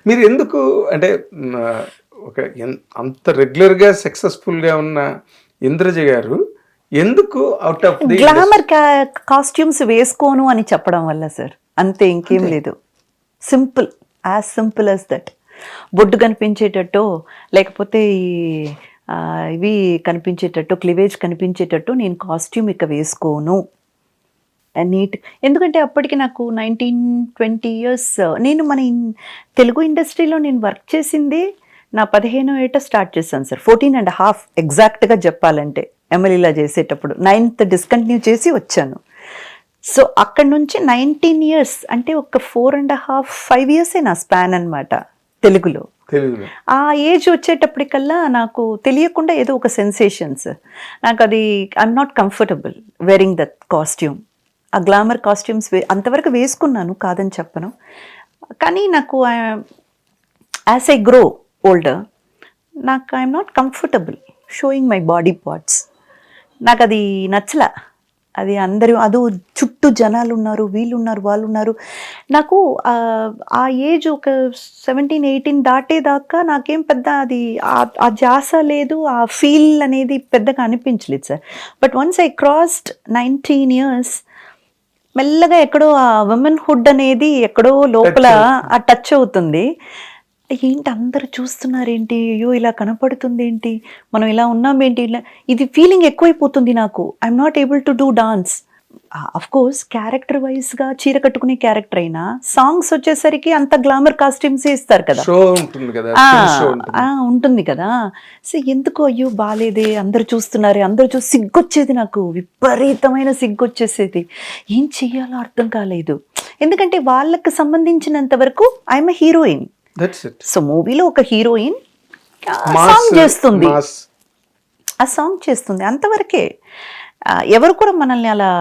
మీరు ఎందుకు అంటే ఒక అంత రెగ్యులర్గా సక్సెస్ఫుల్గా ఉన్న ఇంద్రజ గారు ఎందుకు out of the glamour costumes వేసుకోను అని చెప్పడం వల్ల సార్, అంతే, ఇంకేం లేదు. Simple, as simple as that. బొడ్డు కనిపించేటట్టు, లేకపోతే ఇవి కనిపించేటట్టు, క్లివేజ్ కనిపించేటట్టు నేను కాస్ట్యూమ్ ఇక వేసుకోను. నీట్, ఎందుకంటే అప్పటికి నాకు 19-20 years. నేను మన తెలుగు ఇండస్ట్రీలో నేను వర్క్ చేసింది నా 15వ ఏట స్టార్ట్ చేశాను సార్. 14.5 ఎగ్జాక్ట్గా చెప్పాలంటే, ఎమ్మెల్యేలా చేసేటప్పుడు 9th డిస్కంటిన్యూ చేసి వచ్చాను. సో అక్కడ నుంచి 19 years అంటే ఒక 4.5-5 years నా స్పాన్ అనమాట తెలుగులో. ఆ ఏజ్ వచ్చేటప్పటికల్లా నాకు తెలియకుండా ఏదో ఒక సెన్సేషన్స్, నాకు అది I'm not comfortable wearing that costume. ఆ గ్లామర్ కాస్ట్యూమ్స్ అంతవరకు వేసుకున్నాను, కాదని చెప్పను. కానీ నాకు యాజ్ ఐ గ్రో ఓల్డర్, నాకు I'm not comfortable sowing my body parts. నాకు అది నచ్చలా. అది అందరూ అదో చుట్టూ జనాలు ఉన్నారు, వీళ్ళు ఉన్నారు, వాళ్ళు ఉన్నారు. నాకు ఆ ఏజ్ ఒక 17-18 దాటేదాకా నాకేం పెద్ద అది ఆ జాస లేదు, ఆ ఫీల్ అనేది పెద్దగా అనిపించలేదు sir. But once I crossed 19 years, మెల్లగా ఎక్కడో ఆ ఉమెన్హుడ్ అనేది ఎక్కడో లోపల ఆ టచ్ అవుతుంది. ఏంటి అందరూ చూస్తున్నారేంటి, అయ్యో ఇలా కనపడుతుంది ఏంటి, మనం ఇలా ఉన్నామేంటి, ఇలా ఇది ఫీలింగ్ ఎక్కువైపోతుంది నాకు. I'm not able to do dance. Of course character వైజ్గా చీర కట్టుకునే క్యారెక్టర్ అయినా, సాంగ్స్ వచ్చేసరికి అంత గ్లామర్ కాస్ట్యూమ్స్ ఇస్తారు కదా, ఉంటుంది కదా. సో ఎందుకో అయ్యో బాలేదే, అందరు చూస్తున్నారే, అందరు చూసి సిగ్గొచ్చేది, నాకు విపరీతమైన సిగ్గొచ్చేసేది. ఏం చెయ్యాలో అర్థం కాలేదు. ఎందుకంటే వాళ్ళకి సంబంధించినంత వరకు ఐఎమ్ ఎ హీరోయిన్. సో మూవీలో ఒక హీరోయిన్ సాంగ్ చేస్తుంది, ఆ సాంగ్ చేస్తుంది, అంతవరకే. ఎవరు కూడా మనల్ని అలా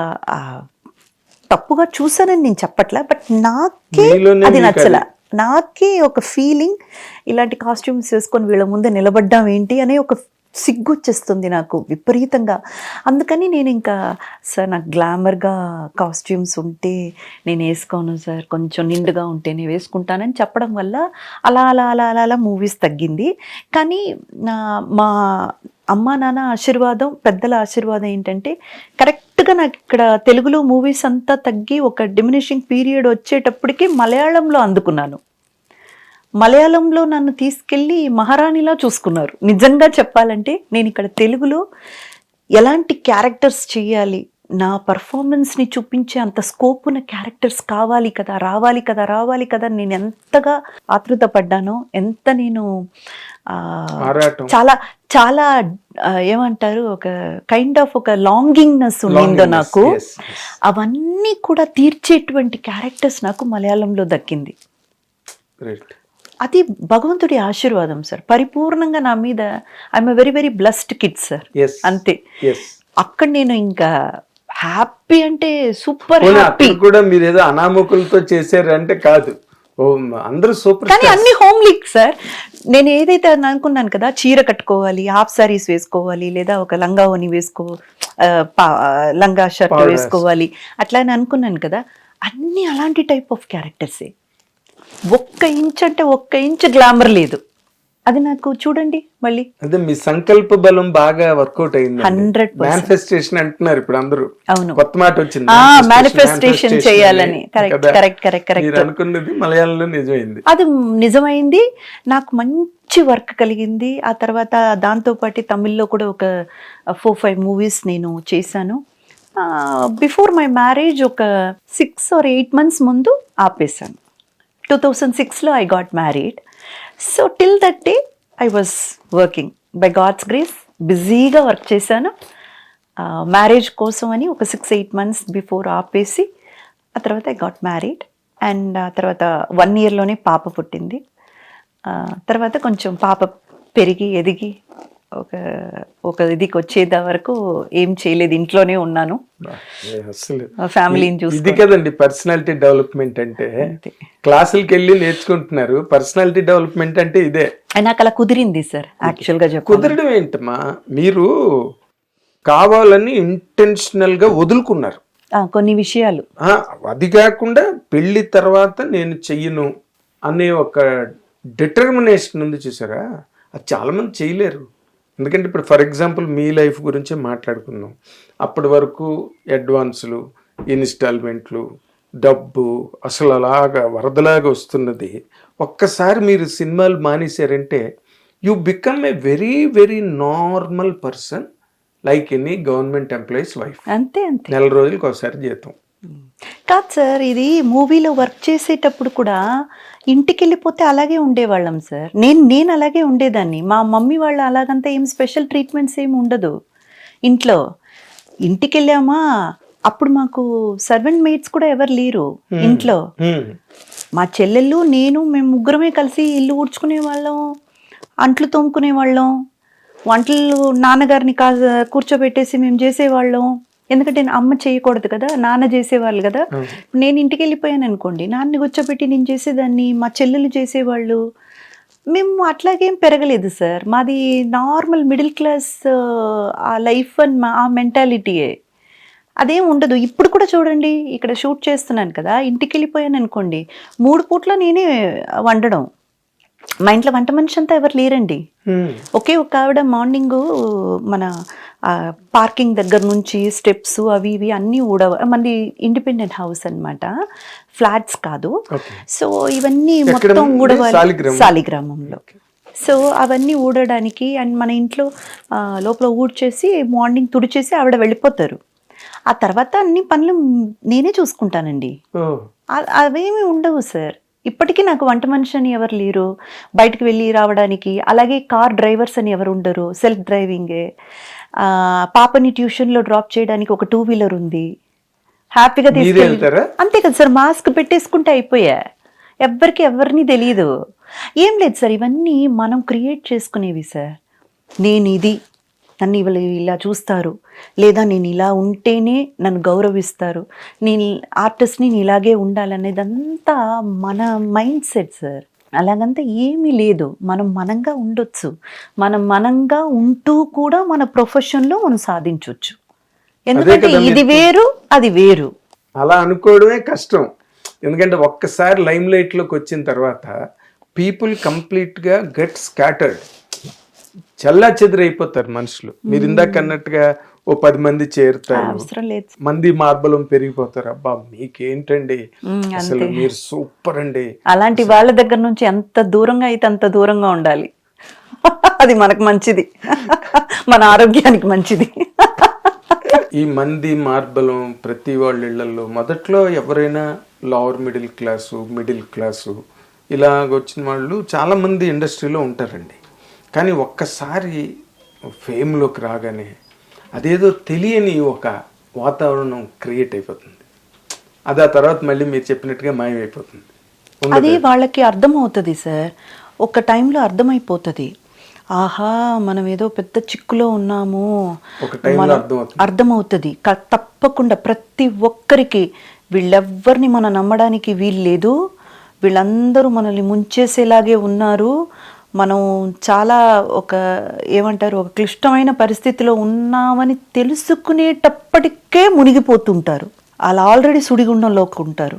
తప్పుగా చూసానని నేను చెప్పట్లే. బట్ నాకే అది నచ్చల. నాకే ఒక ఫీలింగ్, ఇలాంటి కాస్ట్యూమ్స్ వేసుకొని వీళ్ళ ముందే నిలబడ్డాం ఏంటి అనే ఒక సిగ్గు వచ్చేస్తుంది నాకు విపరీతంగా. అందుకని నేను ఇంకా సార్ నాకు గ్లామర్గా కాస్ట్యూమ్స్ ఉంటే నేను వేసుకోను సార్, కొంచెం నిండుగా ఉంటేనే వేసుకుంటానని చెప్పడం వల్ల అలా అలా అలా అలా అలా మూవీస్ తగ్గింది. కానీ మా అమ్మా నాన్న ఆశీర్వాదం, పెద్దల ఆశీర్వాదం ఏంటంటే, కరెక్ట్గా నాకు ఇక్కడ తెలుగులో మూవీస్ అంతా తగ్గి ఒక డిమినిషింగ్ పీరియడ్ వచ్చేటప్పటికి మలయాళంలో అందుకున్నాను. మలయాళంలో నన్ను తీసుకెళ్ళి మహారాణిలా చూసుకున్నారు. నిజంగా చెప్పాలంటే నేను ఇక్కడ తెలుగులో ఎలాంటి క్యారెక్టర్స్ చేయాలి, నా పర్ఫార్మెన్స్ని చూపించే అంత స్కోప్ ఉన్న క్యారెక్టర్స్ కావాలి కదా, రావాలి కదా, రావాలి కదా, నేను ఎంతగా ఆతృత పడ్డానో, ఎంత నేను చాలా చాలా ఏమంటారు, ఒక కైండ్ ఆఫ్ ఒక లాంగింగ్నెస్ ఉండిందో నాకు. అవన్నీ కూడా తీర్చేటువంటి క్యారెక్టర్స్ నాకు మలయాళంలో దక్కింది. అది భగవంతుడి ఆశీర్వాదం సార్. పరిపూర్ణంగా నా మీద I'm very very blessed kid sir, అంతే. అక్కడ నేను ఇంకా హ్యాపీ అంటే సూపర్ హ్యాపీ. కూడా మీరు ఏదో అనామకులతో చేశారంటే కాదు, అందరూ సూపర్. కానీ అన్ని హోమ్లీ సార్. నేను ఏదైతే అనుకున్నాను కదా, చీర కట్టుకోవాలి, హాఫ్ సారీస్ వేసుకోవాలి, లేదా ఒక లంగా ఓని లంగా షర్ట్ వేసుకోవాలి, అట్లా అని అనుకున్నాను కదా. అన్ని అలాంటి టైప్ ఆఫ్ క్యారెక్టర్సే. 1 ఇంచ్ అంటే 1 ఇంచ్ గ్లామర్ లేదు. అది నాకు చూడండి మళ్ళీ. అదే మీ సంకల్ప బలం బాగా వర్కౌట్ అయింది. 100% మేనిఫెస్టేషన్ అంటున్నారు ఇప్పుడు అందరూ. అవును, కొత్త మాట వచ్చింది, మేనిఫెస్టేషన్ చేయాలని. కరెక్ట్. మీరు అనుకున్నది మలయాళంలో నిజమైంది. అది నిజమైంది. నాకు మంచి వర్క్ కలిగింది. ఆ తర్వాత దాంతోపాటు తమిళ్లో కూడా ఒక 4-5 మూవీస్ నేను చేశాను. బిఫోర్ మై మ్యారేజ్ ఒక 6 or 8 months ముందు ఆపేశాను. 2006లో I got married. So till that day I was working. By god's grace బిజీగా వర్క్ చేశాను. మ్యారేజ్ కోసం అని ఒక 6-8 months బిఫోర్ ఆపేసి, ఆ తర్వాత ఐ గాట్ మ్యారీడ్. అండ్ ఆ తర్వాత 1 yearలోనే పాప పుట్టింది. తర్వాత కొంచెం పాప పెరిగి ఎదిగి ఒక ఇదికి వచ్చేదా వరకు ఏం చేయలేదు, ఇంట్లోనే ఉన్నాను, ఫ్యామిలీని చూసి. ఇది కదండి పర్సనాలిటీ డెవలప్మెంట్ అంటే. క్లాసులకి వెళ్ళి నేర్చుకుంటున్నారు, పర్సనాలిటీ డెవలప్మెంట్ అంటే ఇదే. నాకు అలా కుదిరింది సార్. యాక్చువల్గా కుదరడం ఏంటమ్మా, మీరు కావాలని ఇంటెన్షనల్ గా వదులుకున్నారు కొన్ని విషయాలు. అది కాకుండా పెళ్లి తర్వాత నేను చెయ్యను అనే ఒక డిటర్మినేషన్ ఉంది చూసారా, అది చాలామంది చేయలేరు. ఎందుకంటే ఇప్పుడు ఫర్ ఎగ్జాంపుల్ మీ లైఫ్ గురించే మాట్లాడుకుందాం. అప్పటి వరకు అడ్వాన్సులు, ఇన్స్టాల్మెంట్లు, డబ్బు అసలు అలాగా వరదలాగా వస్తున్నది. ఒక్కసారి మీరు సినిమాలు మానేశారంటే you become a very very normal person like any government employees wife. అంతే అంతే. నెల రోజులకి ఒకసారి జీతం. కాదు సార్, ఇది మూవీలో వర్క్ చేసేటప్పుడు కూడా ఇంటికి వెళ్ళిపోతే అలాగే ఉండేవాళ్ళం సార్. నేను అలాగే ఉండేదాన్ని. మా మమ్మీ వాళ్ళు అలాగంతా ఏం స్పెషల్ ట్రీట్మెంట్స్ ఏమి ఉండదు ఇంట్లో. ఇంటికి వెళ్ళామా, అప్పుడు మాకు సర్వెంట్ మేట్స్ కూడా ఎవరు లేరు ఇంట్లో. మా చెల్లెళ్ళు, నేను, మేము ముగ్గురమే కలిసి ఇల్లు ఊడ్చుకునే వాళ్ళం, అంట్లు తోముకునే వాళ్ళం, వంటలు నాన్నగారిని కూర్చోబెట్టేసి మేము చేసేవాళ్ళం. ఎందుకంటే అమ్మ చేయకూడదు కదా, నాన్న చేసేవాళ్ళు కదా. నేను ఇంటికి వెళ్ళిపోయాను అనుకోండి, నాన్నని కూర్చోబెట్టి నేను చేసేదాన్ని, మా చెల్లెలు చేసేవాళ్ళు. మేము అట్లాగేం పెరగలేదు సార్. మాది నార్మల్ మిడిల్ క్లాస్ ఆ లైఫ్ అండ్ ఆ మెంటాలిటీయే. అదేం ఉండదు. ఇప్పుడు కూడా చూడండి, ఇక్కడ షూట్ చేస్తున్నాను కదా, ఇంటికి వెళ్ళిపోయాను అనుకోండి, 3 పూట్ల నేనే వండడం. మా ఇంట్లో వంట మనిషి అంతా ఎవరు లేరండి. ఒకే ఒక ఆవిడ మార్నింగ్ మన పార్కింగ్ దగ్గర నుంచి స్టెప్స్ అవి ఇవి అన్నీ మనది ఇండిపెండెంట్ హౌస్ అన్నమాట, ఫ్లాట్స్ కాదు. సో ఇవన్నీ మొత్తం ఊడవాలి సాలిగ్రామంలో. సో అవన్నీ ఊడడానికి అండ్ మన ఇంట్లో లోపల ఊడ్చేసి మార్నింగ్ తుడిచేసి ఆవిడ వెళ్ళిపోతారు. ఆ తర్వాత అన్ని పనులు నేనే చూసుకుంటానండి. అవేమి ఉండవు సార్. ఇప్పటికీ నాకు వంట మనిషి అని ఎవరు లేరు, బయటకు వెళ్ళి రావడానికి. అలాగే కార్ డ్రైవర్స్ అని ఎవరు ఉండరు, సెల్ఫ్ డ్రైవింగే. పాపని ట్యూషన్లో డ్రాప్ చేయడానికి ఒక 2 వీలర్ ఉంది, హ్యాపీగా తీసుకెళ్తారా. అంతే కదా సార్, మాస్క్ పెట్టేసుకుంటే అయిపోయా. ఎవరిని తెలియదు. ఏం లేదు సార్, ఇవన్నీ మనం క్రియేట్ చేసుకునేవి సార్. నన్ను ఇలా చూస్తారు, లేదా నేను ఇలా ఉంటేనే నన్ను గౌరవిస్తారు, నేను ఆర్టిస్ట్ని ఇలాగే ఉండాలనేదంతా మన మైండ్ సెట్ సార్. అలాగంతా ఏమీ లేదు. మనంగా ఉండొచ్చు. మనంగా ఉంటూ కూడా మన ప్రొఫెషన్లో మనం సాధించవచ్చు. ఎందుకంటే ఇది వేరు, అది వేరు. అలా అనుకోవడమే కష్టం. ఎందుకంటే ఒక్కసారి లైమ్ లైట్లోకి వచ్చిన తర్వాత పీపుల్ కంప్లీట్గా గెట్ స్కాటర్డ్, చల్లా చెదిరైపోతారు మనుషులు. మీరు ఇందాక అన్నట్టుగా ఓ 10 మంది చేరుతారు, మంది మార్బలం పెరిగిపోతారు. అబ్బా మీకేంటండి అసలు, మీరు సూపర్ అండి. అలాంటి వాళ్ళ దగ్గర నుంచి ఎంత దూరంగా అయితే అంత దూరంగా ఉండాలి. అది మనకు మంచిది, మన ఆరోగ్యానికి మంచిది. ఈ మంది మార్బలం ప్రతి వాళ్ళ ఇళ్లలో మొదట్లో ఎవరైనా లోవర్ మిడిల్ క్లాసు ఇలాగ వచ్చిన వాళ్ళు చాలా మంది ఇండస్ట్రీలో ఉంటారండి. కానీ ఒక్కసారి ఫేమ్లోకి రాగానే అదేదో తెలియని ఒక వాతావరణం క్రియేట్ అయిపోతుంది. అది ఆ తర్వాత మళ్ళీ మీరు చెప్పినట్టుగా మాయమైపోతుంది. అది వాళ్ళకి అర్థమవుతుంది సార్. ఒక టైంలో అర్థమైపోతుంది, ఆహా మనం ఏదో పెద్ద చిక్కులో ఉన్నాము, అర్థమవుతుంది. తప్పకుండా ప్రతి ఒక్కరికి వీళ్ళెవ్వరిని మనం నమ్మడానికి వీల్లేదు, వీళ్ళందరూ మనల్ని ముంచేసేలాగే ఉన్నారు, మనం చాలా ఒక క్లిష్టమైన పరిస్థితిలో ఉన్నామని తెలుసుకునేటప్పటికే మునిగిపోతుంటారు. అలా ఆల్రెడీ సుడిగుండంలోకి ఉంటారు.